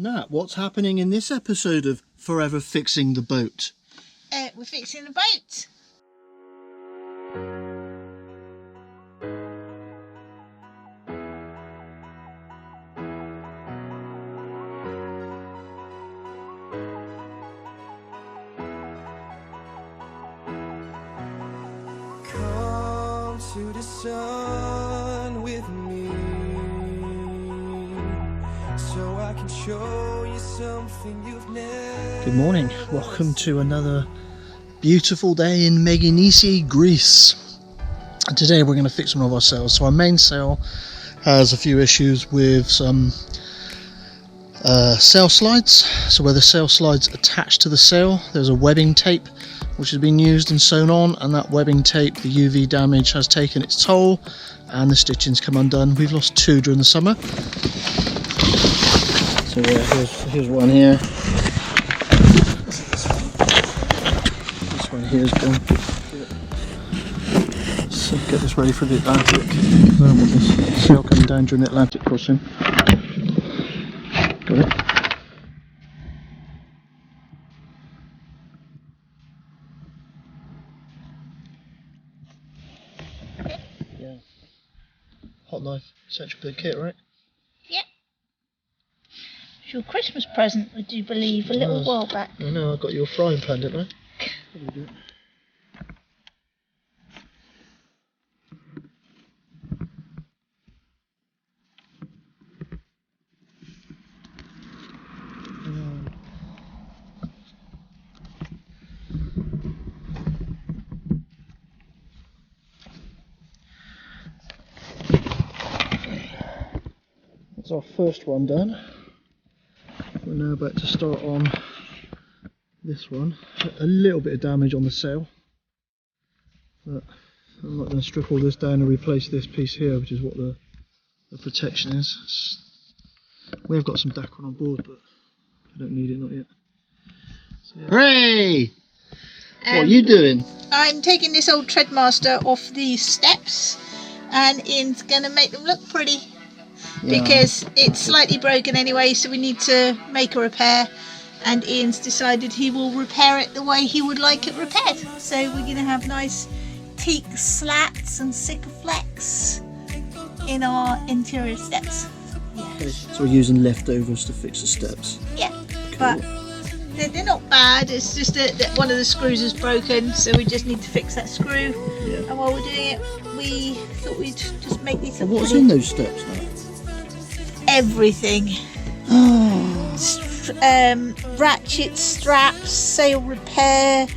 Nat, what's happening in this episode of Forever Fixing the Boat? We're fixing the boat. Come to the sun with me, so I can show you something you've never. Good morning, welcome to another beautiful day in Meganisi, Greece. And today we're going to fix one of our sails. So our mainsail has a few issues with some sail slides. So where the sail slides attached to the sail, there's a webbing tape which has been used and sewn on, and that webbing tape, the UV damage has taken its toll and the stitching's come undone. We've lost two during the summer. So yeah, here's one here. This one here is gone. So get this ready for the Atlantic. I don't want this sail coming down during the Atlantic crossing. Got it. Yeah. Hot knife, essential bit of kit, right? Yep. It's your Christmas present, I do believe, a little while back. I know, I got your frying pan, didn't I? That's our first one done. We're now about to start on this one. A little bit of damage on the sail, but I'm not going to strip all this down and replace this piece here, which is what the protection is. We have got some Dacron on board, but I don't need it, not yet. So, yeah. Hooray! What are you doing? I'm taking this old Treadmaster off these steps, and Ian's going to make them look pretty. Yeah. Because it's slightly broken anyway, so we need to make a repair, and Ian's decided he will repair it the way he would like it repaired. So we're going to have nice teak slats and Sikaflex in our interior steps. Yeah. Okay, so we're using leftovers to fix the steps. Yeah, cool. But they're not bad, it's just that one of the screws is broken, so we just need to fix that screw. Yeah. And while we're doing it, we thought we'd just make these. So what's in those steps now? Everything. Ratchet straps, sail repair,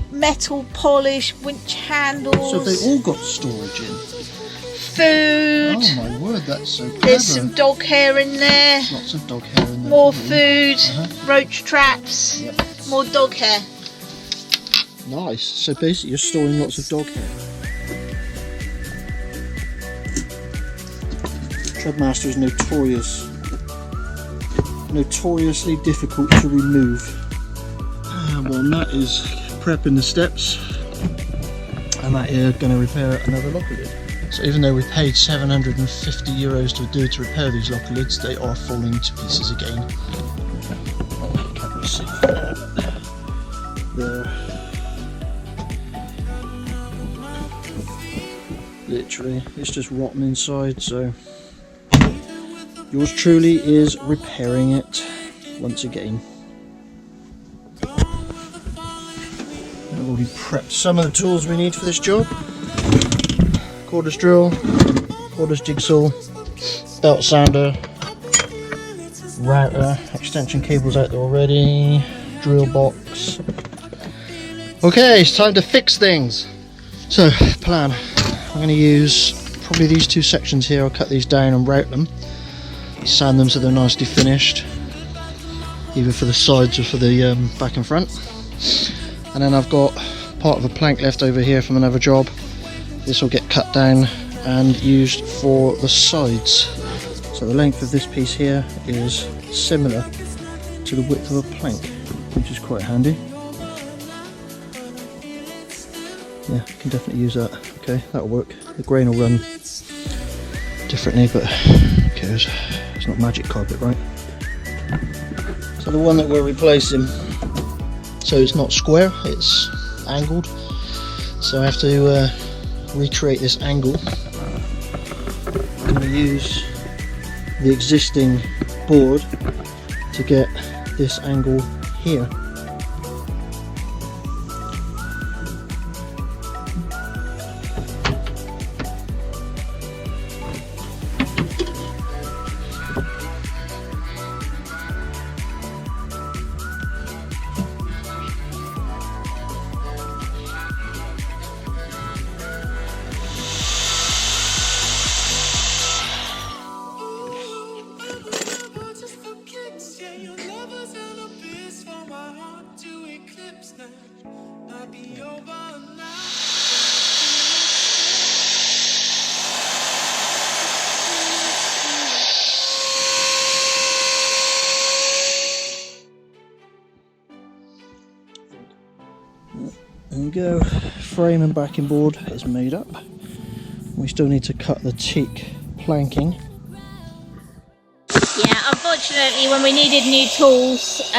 metal polish, winch handles. So they all got storage in? Food. Oh my word, that's so clever. There's some dog hair in there. Lots of dog hair in there. More food, roach traps, more dog hair. Nice. So basically you're storing lots of dog hair. Treadmaster is notoriously difficult to remove. Well, Nat is prepping the steps, and that is going to repair another locker lid. So even though we paid €750 to a dude to repair these locker lids, they are falling to pieces again. Can't really see there. Literally, it's just rotten inside, so yours truly is repairing it once again. I've already prepped some of the tools we need for this job. Cordless drill, cordless jigsaw, belt sander, router, extension cables out there already, drill box. Okay, it's time to fix things. So, plan. I'm going to use probably these two sections here. I'll cut these down and route them. Sand them so they're nicely finished, either for the sides or for the back and front. And then I've got part of a plank left over here from another job. This will get cut down and used for the sides. So the length of this piece here is similar to the width of a plank, which is quite handy. Yeah, I can definitely use that. Okay, that'll work. The grain will run differently, but who cares? It's not magic carpet, right? So the one that we're replacing, so it's not square, it's angled. So I have to recreate this angle. I'm going to use the existing board to get this angle here. There we go, frame and backing board is made up. We still need to cut the teak planking. Yeah, unfortunately when we needed new tools,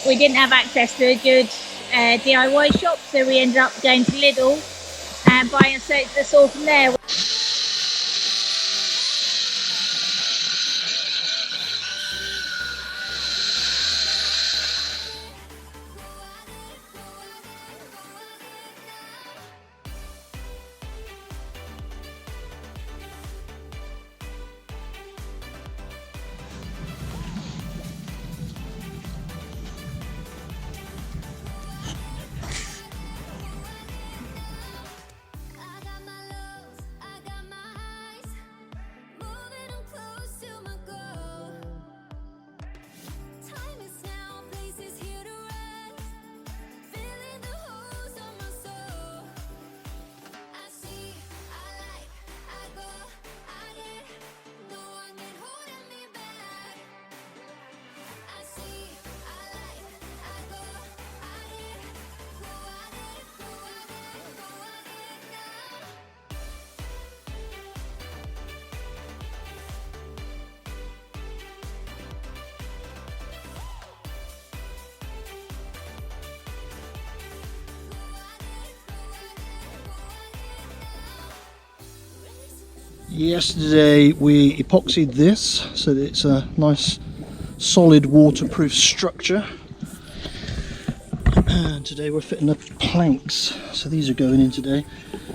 we didn't have access to a good DIY shop, so we ended up going to Lidl and buying a saw from there. Yesterday we epoxied this so that it's a nice solid waterproof structure, and today we're fitting the planks, so these are going in today.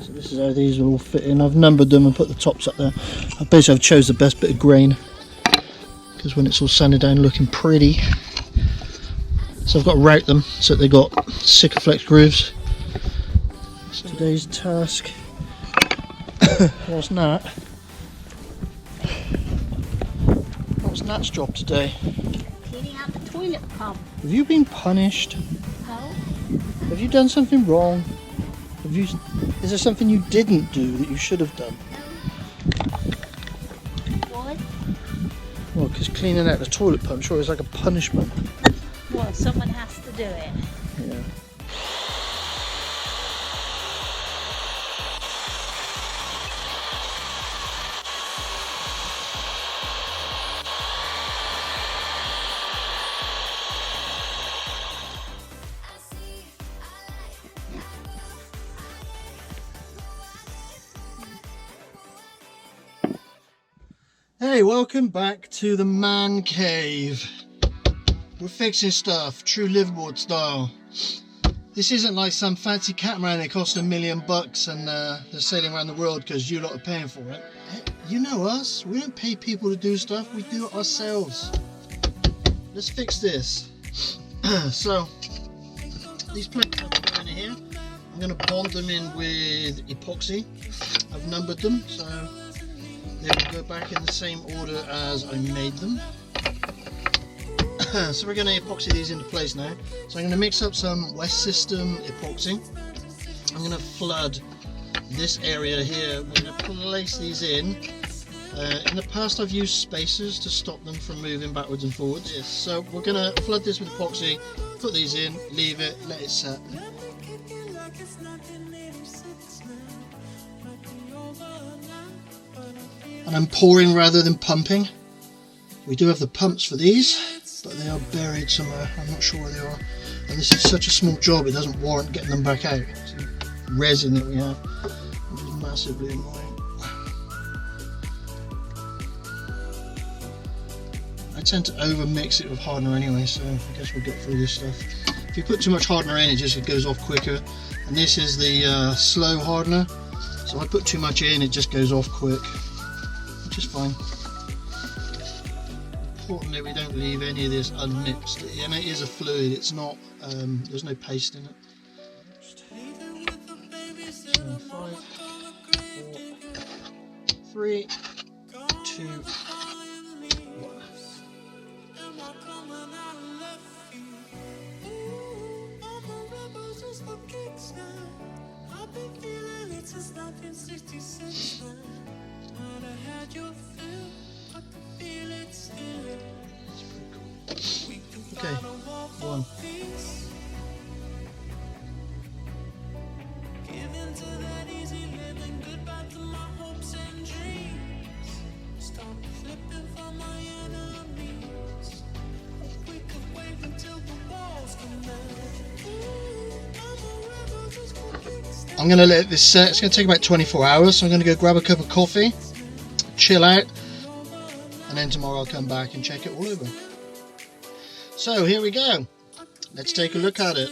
So this is how these will all fit in. I've numbered them and put the tops up there. I've chose the best bit of grain because when it's all sanded down looking pretty, so I've got to route them so that they've got Sikaflex grooves. So today's task was Nat. What's Nat's job today? Cleaning out the toilet pump. Have you been punished? No. Have you done something wrong? Is there something you didn't do that you should have done? Why? Well, because cleaning out the toilet pump, sure, is like a punishment. Well, someone has to do it. Yeah. Hey, welcome back to the man cave. We're fixing stuff, true liveaboard style. This isn't like some fancy catamaran that costs $1 million and they're sailing around the world because you lot are paying for it. You know us, we don't pay people to do stuff, we do it ourselves. Let's fix this. So, these planks are going in here. I'm going to bond them in with epoxy. I've numbered them, so they will go back in the same order as I made them. So we're going to epoxy these into place now. So I'm going to mix up some West System epoxy. I'm going to flood this area here. We're going to place these in. In the past I've used spacers to stop them from moving backwards and forwards. Yes, so we're going to flood this with epoxy, put these in, leave it, let it set. And I'm pouring rather than pumping. We do have the pumps for these, but they are buried somewhere. I'm not sure where they are. And this is such a small job, it doesn't warrant getting them back out. It's the resin that we have, which is massively annoying. I tend to over mix it with hardener anyway, so I guess we'll get through this stuff. If you put too much hardener in, it goes off quicker. And this is the slow hardener, so I put too much in, it just goes off quick, which is fine. Importantly, we don't leave any of this unmixed. And it is a fluid, it's not, there's no paste in it. So 5, 4, 3, 2, 1. Okay, 1. I'm going to let this set. It's going to take about 24 hours, so I'm going to go grab a cup of coffee, chill out, and then tomorrow I'll come back and check it all over. So here we go. Let's take a look at it.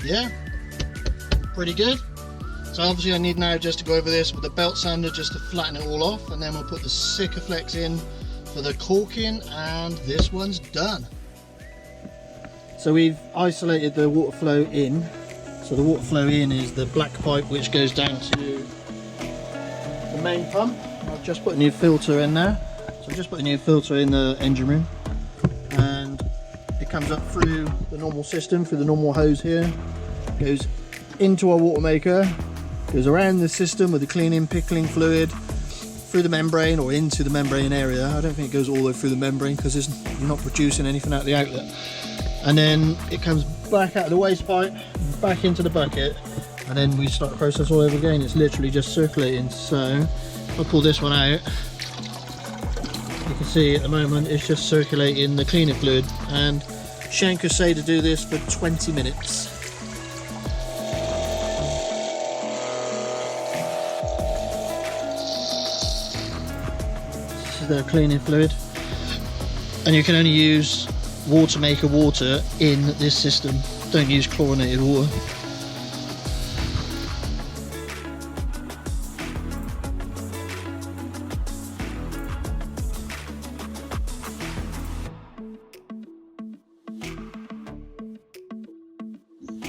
Yeah, pretty good. So obviously I need now just to go over this with a belt sander just to flatten it all off, and then we'll put the Sikaflex in for the caulking, and this one's done. So we've isolated the water flow in. So the water flow in is the black pipe which goes down to the main pump. I've just put a new filter in there. So I've just put a new filter in the engine room, and it comes up through the normal system, through the normal hose here, goes into our water maker, goes around the system with the cleaning, pickling fluid, through the membrane or into the membrane area. I don't think it goes all the way through the membrane because you're not producing anything out of the outlet. And then it comes back out of the waste pipe, back into the bucket, and then we start the process all over again. It's literally just circulating. So if I pull this one out, you can see at the moment it's just circulating the cleaning fluid, and Shankers say to do this for 20 minutes. This is their cleaning fluid, and you can only use water maker water in this system. Don't use chlorinated water.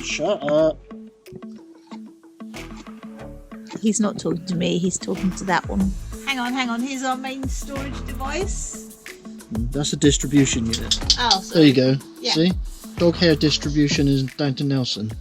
Shut up. He's not talking to me, he's talking to that one. Hang on, here's our main storage device. That's a distribution unit. Oh, so there you go. Yeah. See? Dog hair distribution is down to Nelson.